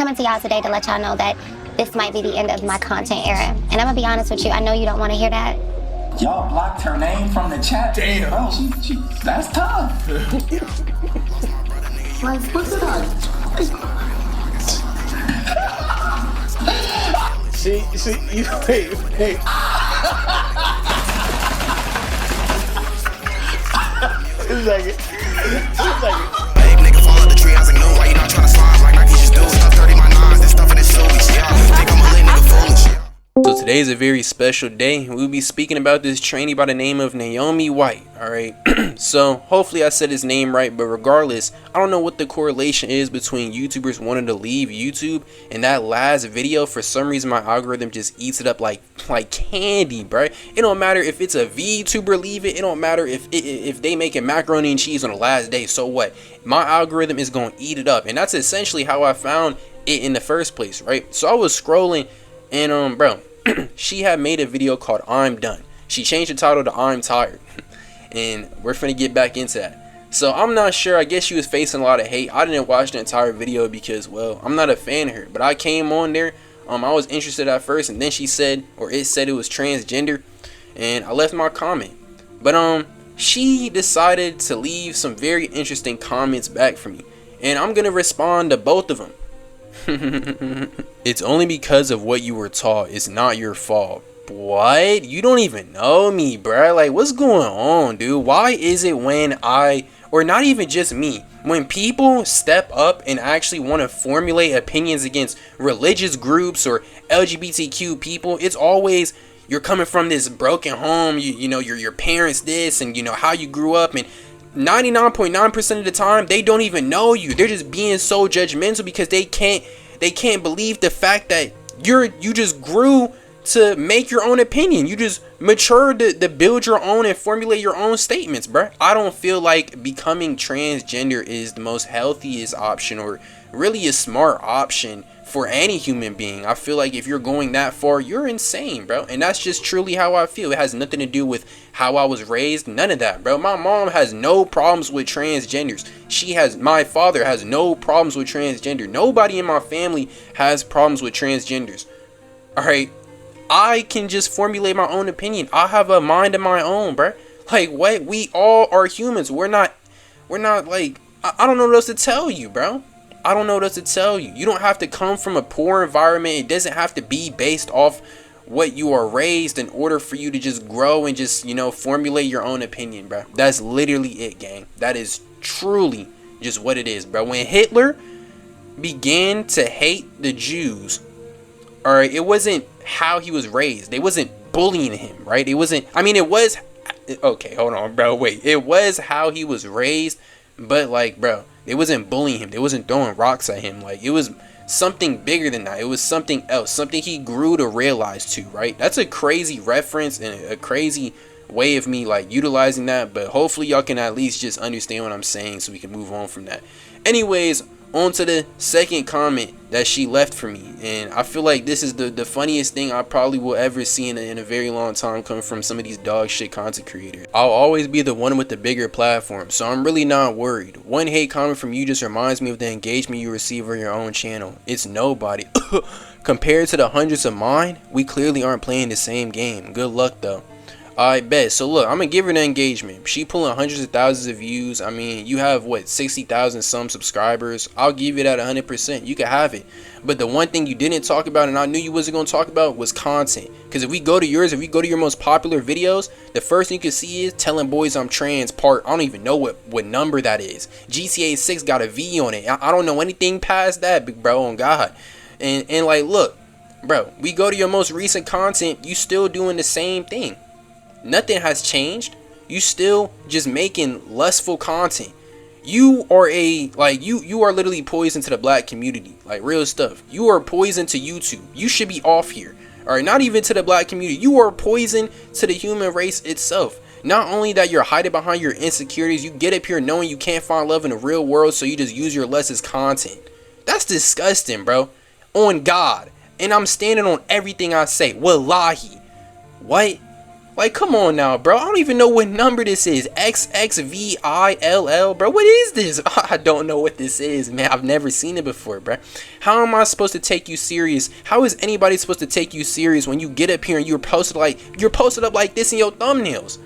coming to y'all today to let y'all know that this might be the end of my content era. And I'm gonna be honest with you, I know you don't want to hear that. Y'all blocked her name from the chat. Damn. Bro, she that's tough. Like, what's it on? See, you wait. It's like it. Big nigga fall out the tree, I was like, no, why you not trying to slide like Nike just do? Stuff 30 my nines, this stuff in his soolies, yeah. Think I'm a lit nigga foolish, yeah. So today is a very special day. We'll be speaking about this trainee by the name of Naomi White. Alright, so hopefully I said his name right, but regardless, I don't know what the correlation is between YouTubers wanting to leave YouTube and that last video. For some reason my algorithm just eats it up like candy, bro. It don't matter if it's a VTuber leave it. It don't matter if they making macaroni and cheese on the last day. So what? My algorithm is gonna eat it up, and that's essentially how I found it in the first place, right? So I was scrolling and bro, she had made a video called I'm Done. She changed the title to I'm Tired. And we're finna get back into that. So I'm not sure. I guess she was facing a lot of hate. I didn't watch the entire video because, well, I'm not a fan of her. But I came on there. I was interested at first, and then she said, or it said it was transgender, and I left my comment. But she decided to leave some very interesting comments back for me, and I'm gonna respond to both of them. It's only because of what you were taught. It's not your fault. What? You don't even know me, bruh. Like, what's going on, dude? Why is it when or not even just me, when people step up and actually want to formulate opinions against religious groups or LGBTQ people, it's always you're coming from this broken home, you know, your parents this, and you know how you grew up, and 99.9% of the time they don't even know you. They're just being so judgmental because they can't believe the fact that you just grew to make your own opinion. You just matured to build your own and formulate your own statements, bruh. I don't feel like becoming transgender is the most healthiest option or really a smart option for any human being. I feel like if you're going that far, you're insane, bro. And that's just truly how I feel. It has nothing to do with how I was raised. None of that, bro. My mom has no problems with transgenders. My father has no problems with transgender. Nobody in my family has problems with transgenders. All right. I can just formulate my own opinion. I have a mind of my own, bruh. Like, what? We all are humans. We're not like, I don't know what else to tell you, bro. I don't know what else to tell you. You don't have to come from a poor environment. It doesn't have to be based off what you are raised in order for you to just grow and just, you know, formulate your own opinion, bro. That's literally it, gang. That is truly just what it is, bro. When Hitler began to hate the Jews, all right, it wasn't how he was raised. They wasn't bullying him, right? It wasn't, I mean, it was, okay, hold on, bro, wait. It was how he was raised, but like, bro, they wasn't bullying him. They wasn't throwing rocks at him. Like, it was something bigger than that. It was something else, something he grew to realize too, right? That's a crazy reference and a crazy way of me like utilizing that, but hopefully y'all can at least just understand what I'm saying so we can move on from that. Anyways, on to the second comment that she left for me, and I feel like this is the funniest thing I probably will ever see in a very long time coming from some of these dog shit content creators. I'll always be the one with the bigger platform, so I'm really not worried. One hate comment from you just reminds me of the engagement you receive on your own channel. It's nobody. Compared to the hundreds of mine, we clearly aren't playing the same game. Good luck though. I bet. So look, I'm gonna give her the engagement. She pulling hundreds of thousands of views. I mean, you have what, 60,000 some subscribers. I'll give you that 100%. You can have it. But the one thing you didn't talk about, and I knew you wasn't gonna talk about, was content. Because if we go to yours, if we go to your most popular videos, the first thing you can see is telling boys I'm trans part. I don't even know what number that is. GTA 6 got a V on it. I don't know anything past that, big bro. On God. And like, look, bro, we go to your most recent content. You still doing the same thing. Nothing has changed. You still just making lustful content. You are you are literally poison to the black community. Like, real stuff. You are poison to YouTube. You should be off here. Alright, not even to the black community. You are poison to the human race itself. Not only that, you're hiding behind your insecurities. You get up here knowing you can't find love in the real world, so you just use your lust as content. That's disgusting, bro. On God. And I'm standing on everything I say. Wallahi. What? Like, come on now, bro. I don't even know what number this is. XXVILL, bro. What is this? I don't know what this is, man. I've never seen it before, bro. How am I supposed to take you serious? How is anybody supposed to take you serious when you get up here and you're posted up like this in your thumbnails?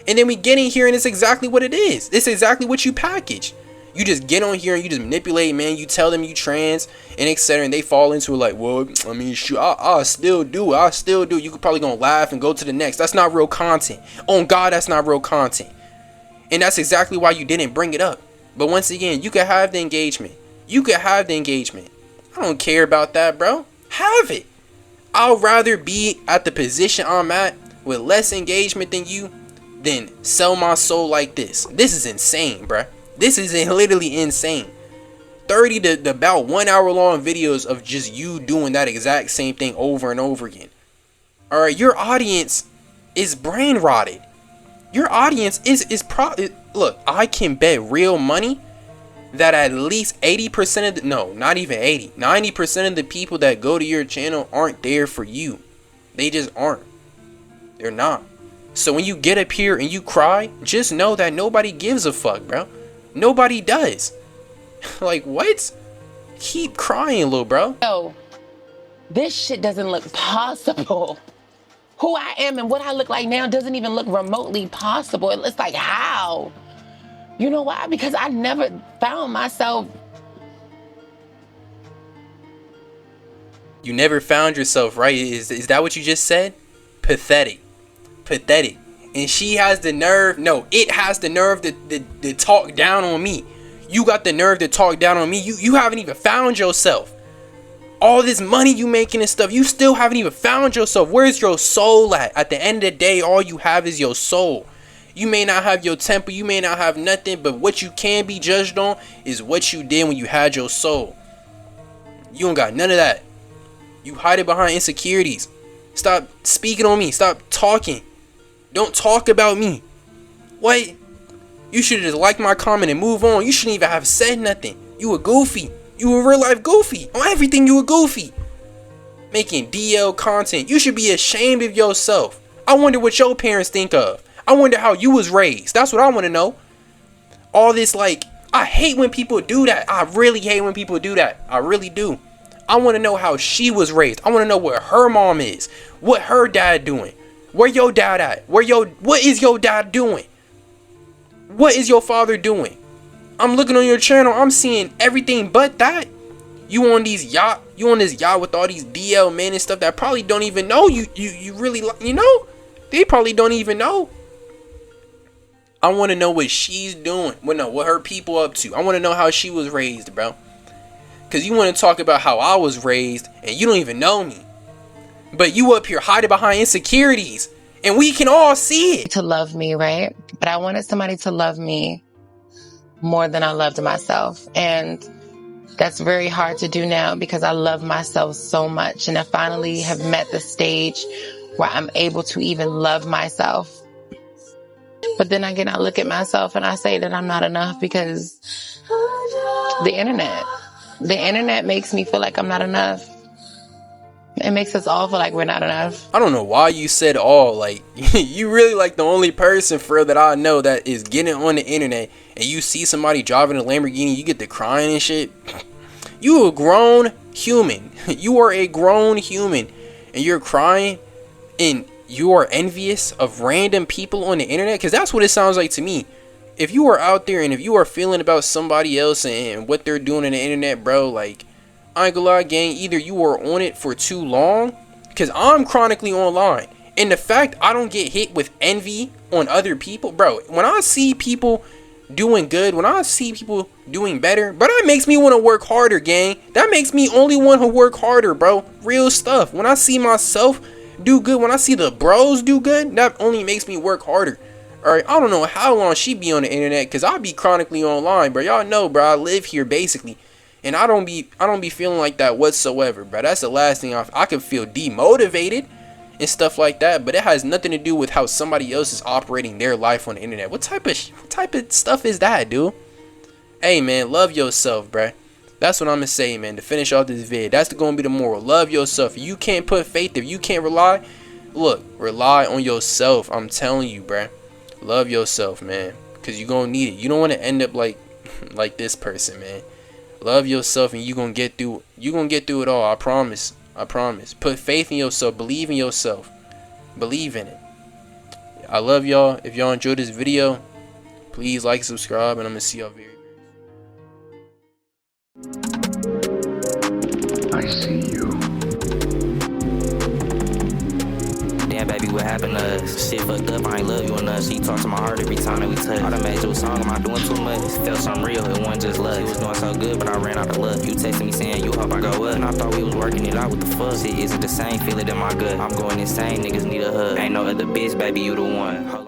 And then we get in here and it's exactly what it is. It's exactly what you package. You just get on here and you just manipulate, man. You tell them you trans and etc. And they fall into it like, well, I mean, shoot, I still do. You could probably gonna laugh and go to the next. That's not real content. On God, that's not real content. And that's exactly why you didn't bring it up. But once again, you could have the engagement. I don't care about that, bro. Have it. I'll rather be at the position I'm at with less engagement than you than sell my soul like this. This is insane, bro. This is literally insane. 30 to about 1 hour long videos of just you doing that exact same thing over and over again. Alright, your audience is brain rotted. Your audience is probably, look, I can bet real money that at least 80% of the, no, not even 80, 90% of the people that go to your channel aren't there for you. They just aren't. They're not. So when you get up here and you cry, just know that nobody gives a fuck, bro. Nobody does. Like, what? Keep crying, little bro. Yo, this shit doesn't look possible. Who I am and what I look like now doesn't even look remotely possible. It's like, how? You know why? Because I never found myself. You never found yourself, right? Is that what you just said? Pathetic. Pathetic. And she has the nerve, no, it has the nerve to talk down on me. You got the nerve to talk down on me. You haven't even found yourself. All this money you making and stuff, you still haven't even found yourself. Where's your soul at? At the end of the day, all you have is your soul. You may not have your temper, you may not have nothing, but what you can be judged on is what you did when you had your soul. You don't got none of that. You hide it behind insecurities. Stop speaking on me. Stop talking. Don't talk about me. What? You should have just liked my comment and move on. You shouldn't even have said nothing. You a goofy. You a real life goofy. On everything you a goofy. Making DL content. You should be ashamed of yourself. I wonder what your parents think of. I wonder how you was raised. That's what I want to know. All this like, I hate when people do that. I really hate when people do that. I really do. I want to know how she was raised. I want to know what her mom is. What her dad doing. Where your dad at? What is your dad doing? What is your father doing? I'm looking on your channel. I'm seeing everything but that. You on these yacht. You on this yacht with all these DL men and stuff that probably don't even know you. You really, you know? They probably don't even know. I want to know what she's doing. What her people up to. I want to know how she was raised, bro. Because you want to talk about how I was raised and you don't even know me. But you up here hiding behind insecurities. And we can all see it. To love me, right? But I wanted somebody to love me more than I loved myself. And that's very hard to do now because I love myself so much. And I finally have met the stage where I'm able to even love myself. But then again, I look at myself and I say that I'm not enough because the internet makes me feel like I'm not enough. It makes us all feel like we're not enough. I don't know why you said all. Like, you really like the only person for real that I know that is getting on the internet and you see somebody driving a Lamborghini, you get to crying and shit. You a grown human. You are a grown human and you're crying and you are envious of random people on the internet, because that's what it sounds like to me. If you are out there and if you are feeling about somebody else and what they're doing on the internet, bro, like, I ain't gonna lie, gang, either you are on it for too long, because I'm chronically online, and the fact I don't get hit with envy on other people, bro, when I see people doing good, when I see people doing better, but that makes me want to work harder, gang. That makes me only want to work harder, bro. Real stuff. When I see myself do good, when I see the bros do good, that only makes me work harder. Alright, I don't know how long she be on the internet, because I be chronically online, bro. Y'all know, bro, I live here basically. And I don't be feeling like that whatsoever, bro. That's the last thing I can feel demotivated and stuff like that. But it has nothing to do with how somebody else is operating their life on the internet. What type of stuff is that, dude? Hey, man, love yourself, bro. That's what I'm gonna say, man. To finish off this vid, that's gonna be the moral. Love yourself. If you can't put faith, if you can't rely, look, rely on yourself. I'm telling you, bruh. Love yourself, man, because you're gonna need it. You don't want to end up like this person, man. Love yourself, and you're gonna get through it all. I promise. Put faith in yourself. Believe in yourself. Believe in it. I love y'all. If y'all enjoyed this video, please like, subscribe, and I'm gonna see y'all very soon. I see you. Damn, baby, what happened to us? Shit fucked up, I ain't love you enough. She talk to my heart every time that we touch. I done made you a song, am I doing too much? Felt something real, it wasn't just love. She was doing so good, but I ran out of luck. You texted me saying you hope I go up, and I thought we was working it out, what the fuck? Shit isn't the same, feel it in my gut. I'm going insane, niggas need a hug. Ain't no other bitch, baby, you the one.